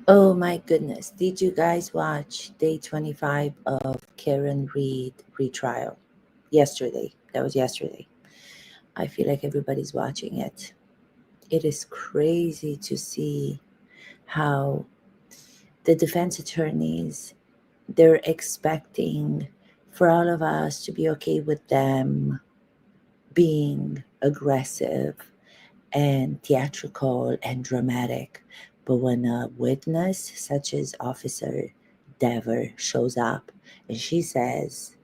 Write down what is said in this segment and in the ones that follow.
Oh my goodness. Did you guys watch day 25 of Karen Read Retrial? Yesterday. That was yesterday. I feel like everybody's watching it. It is crazy to see how the defense attorneys, they're expecting for all of us to be okay with them being aggressive and theatrical and dramatic. But when a witness, such as Officer Dever, shows up and she says,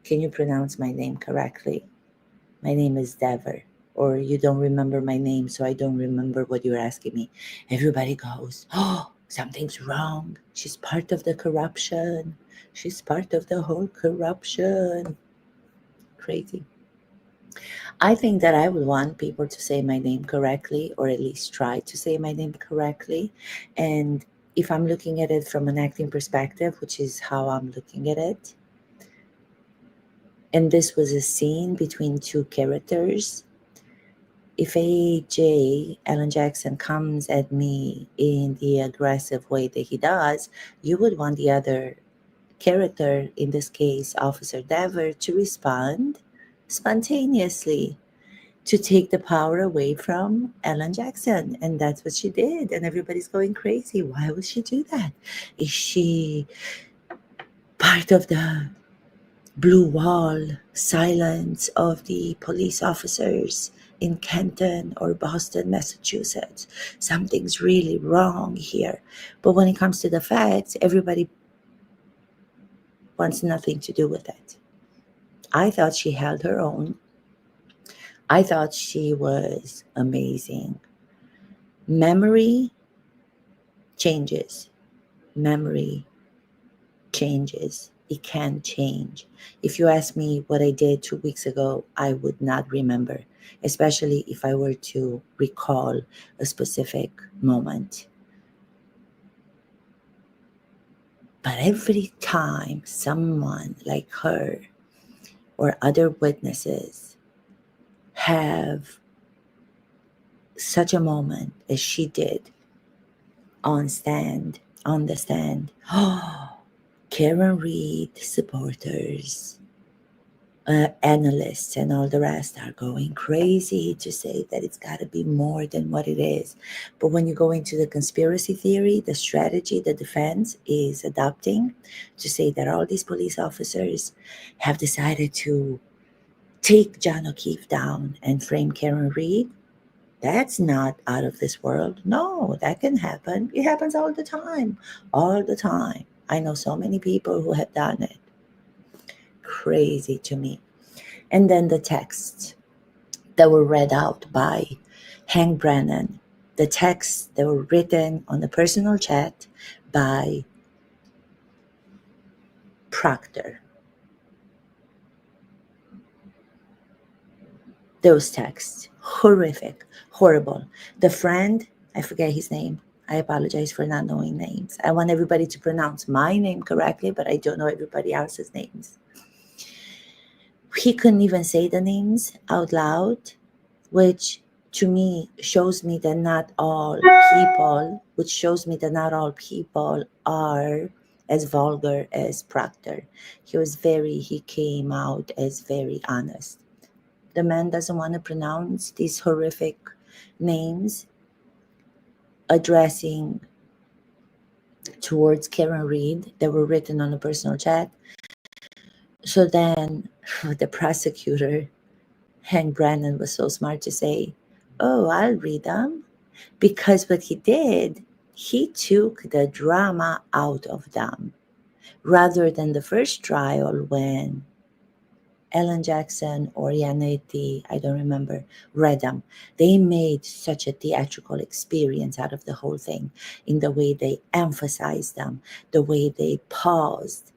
"Can you pronounce my name correctly? My name is Dever." Or you don't remember my name, so I don't remember what you're asking me. Everybody goes, "Oh, something's wrong. She's part of the corruption. She's part of the whole corruption." Crazy. I think that I would want people to say my name correctly, or at least try to say my name correctly. And if I'm looking at it from an acting perspective, which is how I'm looking at it, and this was a scene between two characters, if AJ, Alan Jackson, comes at me in the aggressive way that he does, you would want the other character, in this case, Officer Dever, to respond spontaneously, to take the power away from Ellen Jackson. And that's what she did. And everybody's going crazy. Why would she do that? Is she part of the blue wall silence of the police officers in Canton or Boston, Massachusetts? Something's really wrong here. But when it comes to the facts, everybody wants nothing to do with it. I thought she held her own. I thought she was amazing. Memory changes. Memory changes. It can change. If you ask me what I did 2 weeks ago, I would not remember, especially if I were to recall a specific moment. But every time someone like her or other witnesses have such a moment as she did on the stand, Karen Read supporters, analysts, and all the rest are going crazy to say that it's got to be more than what it is. But when you go into the conspiracy theory, the strategy the defense is adopting to say that all these police officers have decided to take John O'Keefe down and frame Karen Read, that's not out of this world. No, that can happen. It happens all the time. All the time. I know so many people who have done it. Crazy to me. And then the texts that were read out by Hank Brennan, the texts that were written on the personal chat by Proctor. Those texts, horrific, horrible. The friend, I forget his name. I apologize for not knowing names. I want everybody to pronounce my name correctly, but I don't know everybody else's names. He couldn't even say the names out loud, which to me shows me that not all people, which shows me that not all people are as vulgar as Proctor. He came out as very honest. The man doesn't want to pronounce these horrific names addressing towards Karen Read that were written on a personal chat. So then the prosecutor, Hank Brennan, was so smart to say, "Oh, I'll read them." Because what he did, he took the drama out of them. Rather than the first trial when Ellen Jackson or Yaneti, I don't remember, read them. They made such a theatrical experience out of the whole thing in the way they emphasized them, the way they paused.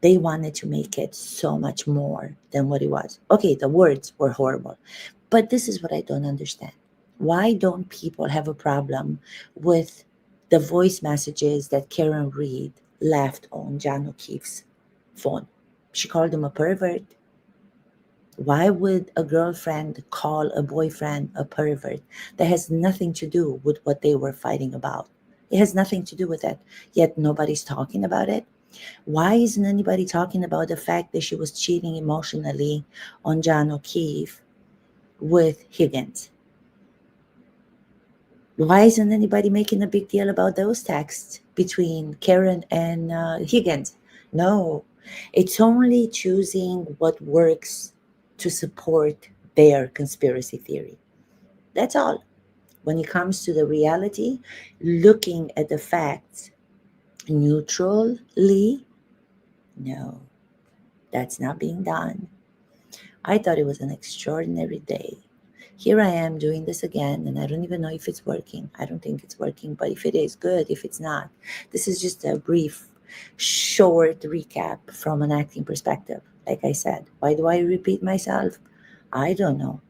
They wanted to make it so much more than what it was. Okay, the words were horrible, but this is what I don't understand. Why don't people have a problem with the voice messages that Karen Read left on John O'Keefe's phone? She called him a pervert. Why would a girlfriend call a boyfriend a pervert? That has nothing to do with what they were fighting about. It has nothing to do with it. Yet nobody's talking about it. Why isn't anybody talking about the fact that she was cheating emotionally on John O'Keefe with Higgins? Why isn't anybody making a big deal about those texts between Karen and Higgins? No, it's only choosing what works to support their conspiracy theory. That's all. When it comes to the reality, looking at the facts neutrally, no, that's not being done. I thought it was an extraordinary day. Here I am doing this again, and I don't even know if it's working. I don't think it's working, but if it is, good. If it's not, this is just a brief, short recap from an acting perspective. Like I said, why do I repeat myself? I don't know.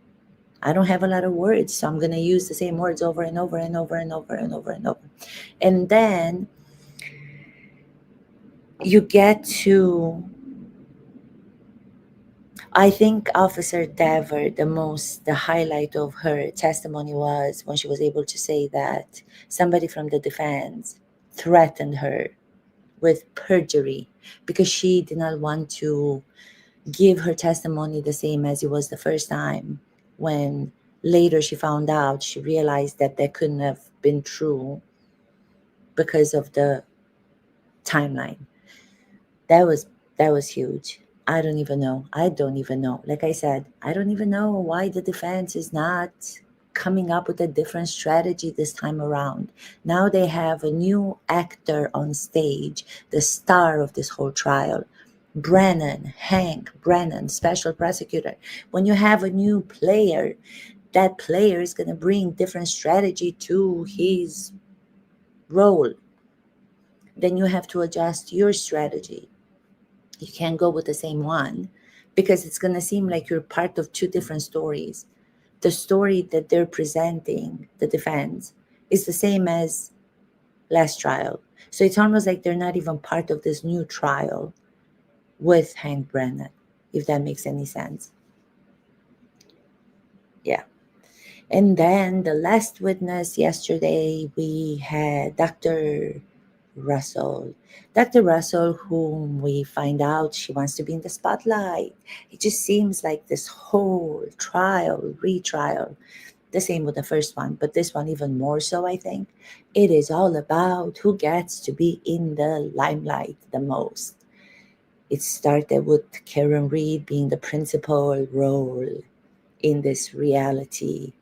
I don't have a lot of words, so I'm going to use the same words over and over and over and over and over and over. And then you get to, I think Officer Dever, the highlight of her testimony was when she was able to say that somebody from the defense threatened her with perjury because she did not want to give her testimony the same as it was the first time. When later she found out, she realized that that couldn't have been true because of the timeline. That was huge. I don't even know. I don't even know. Like I said, I don't even know why the defense is not coming up with a different strategy this time around. Now they have a new actor on stage, the star of this whole trial. Hank Brennan, special prosecutor. When you have a new player, that player is going to bring different strategy to his role. Then you have to adjust your strategy. You can't go with the same one because it's going to seem like you're part of two different stories. The story that they're presenting, the defense, is the same as last trial. So it's almost like they're not even part of this new trial with Hank Brennan, if that makes any sense. Yeah. And then the last witness yesterday, we had Dr. Russell. Dr. Russell, whom we find out she wants to be in the spotlight. It just seems like this whole trial, retrial, the same with the first one, but this one even more so, I think. It is all about who gets to be in the limelight the most. It started with Karen Read being the principal role in this reality.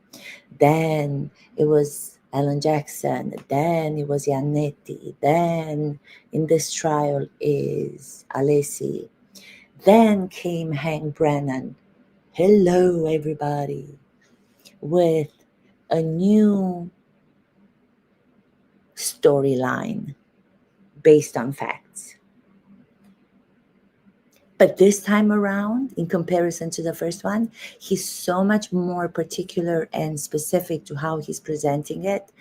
Then it was Alan Jackson. Then it was Yannetti. Then in this trial is Alessi. Then came Hank Brennan. Hello, everybody. With a new storyline based on facts. But this time around, in comparison to the first one, he's so much more particular and specific to how he's presenting it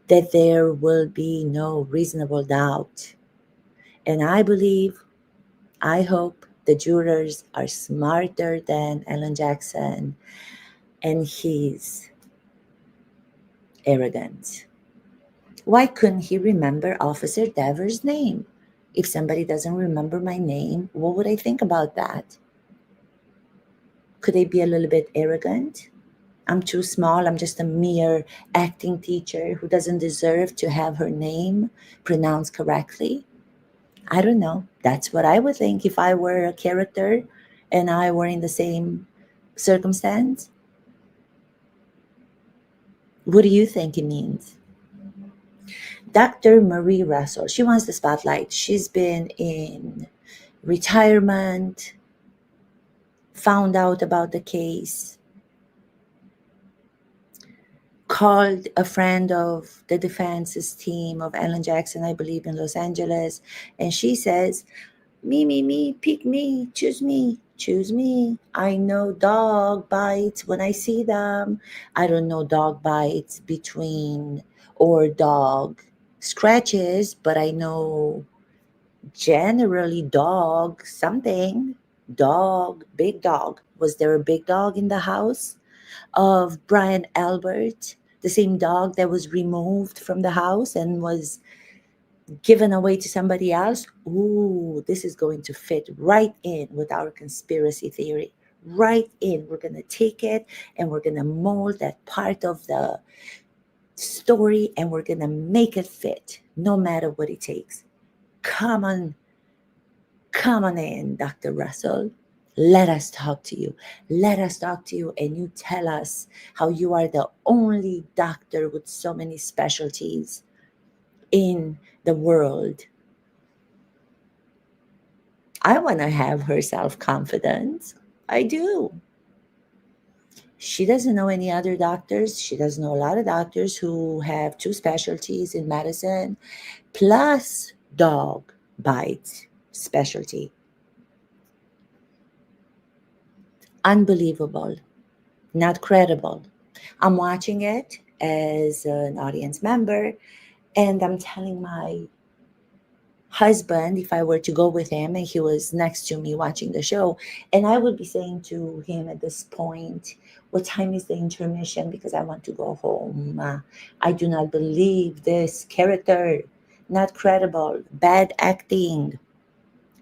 that there will be no reasonable doubt. And I hope the jurors are smarter than Alan Jackson and he's arrogant. Why couldn't he remember Officer Dever's name? If somebody doesn't remember my name, what would I think about that? Could I be a little bit arrogant? I'm too small. I'm just a mere acting teacher who doesn't deserve to have her name pronounced correctly. I don't know. That's what I would think if I were a character and I were in the same circumstance. What do you think it means? Dr. Marie Russell, she wants the spotlight. She's been in retirement, found out about the case, called a friend of the defense's team of Alan Jackson, I believe, in Los Angeles, and she says, me, pick me, choose me. I know dog bites when I see them. I don't know dog bites between or dog scratches, but I know generally dog something. Dog, big dog. Was there a big dog in the house of Brian Albert? The same dog that was removed from the house and was given away to somebody else. Ooh, this is going to fit right in with our conspiracy theory. Right in. We're going to take it and we're going to mold that part of the story and we're going to make it fit no matter what it takes. Come on. Come on in, Dr. Russell. Let us talk to you. Let us talk to you, and you tell us how you are the only doctor with so many specialties in the world. I want to have her self confidence. I do. She doesn't know any other doctors. She doesn't know a lot of doctors who have two specialties in medicine, plus dog bite specialty. Unbelievable. Not credible. I'm watching it as an audience member, and I'm telling my husband if I were to go with him and he was next to me watching the show, and I would be saying to him at this point, what time is the intermission? Because I want to go home. I do not believe this character. Not credible. Bad acting.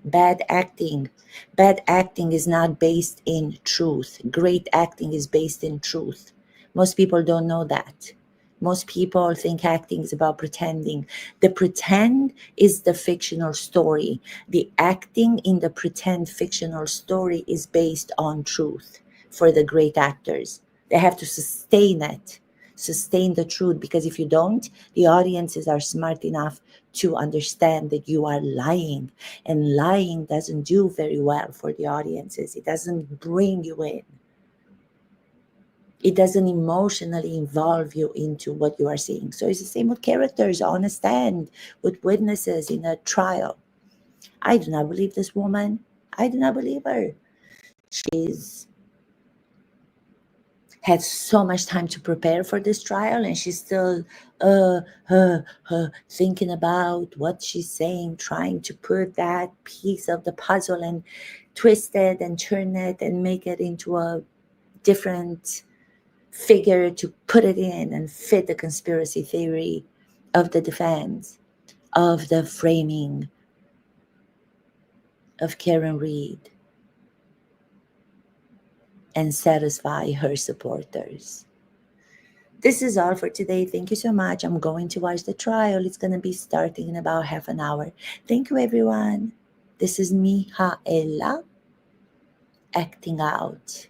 Bad acting. Bad acting is not based in truth. Great acting is based in truth. Most people don't know that. Most people think acting is about pretending. The pretend is the fictional story. The acting in the pretend fictional story is based on truth for the great actors. They have to sustain it, sustain the truth, because if you don't, the audiences are smart enough to understand that you are lying, and lying doesn't do very well for the audiences. It doesn't bring you in. It doesn't emotionally involve you into what you are seeing. So it's the same with characters on a stand, with witnesses in a trial. I do not believe this woman. I do not believe her. She's had so much time to prepare for this trial, and she's still thinking about what she's saying, trying to put that piece of the puzzle and twist it and turn it and make it into a different figure to put it in and fit the conspiracy theory of the defense, of the framing of Karen Read, and satisfy her supporters. This is all for today. Thank you so much. I'm going to watch the trial. It's going to be starting in about half an hour. Thank you, everyone. This is Mihaela acting out.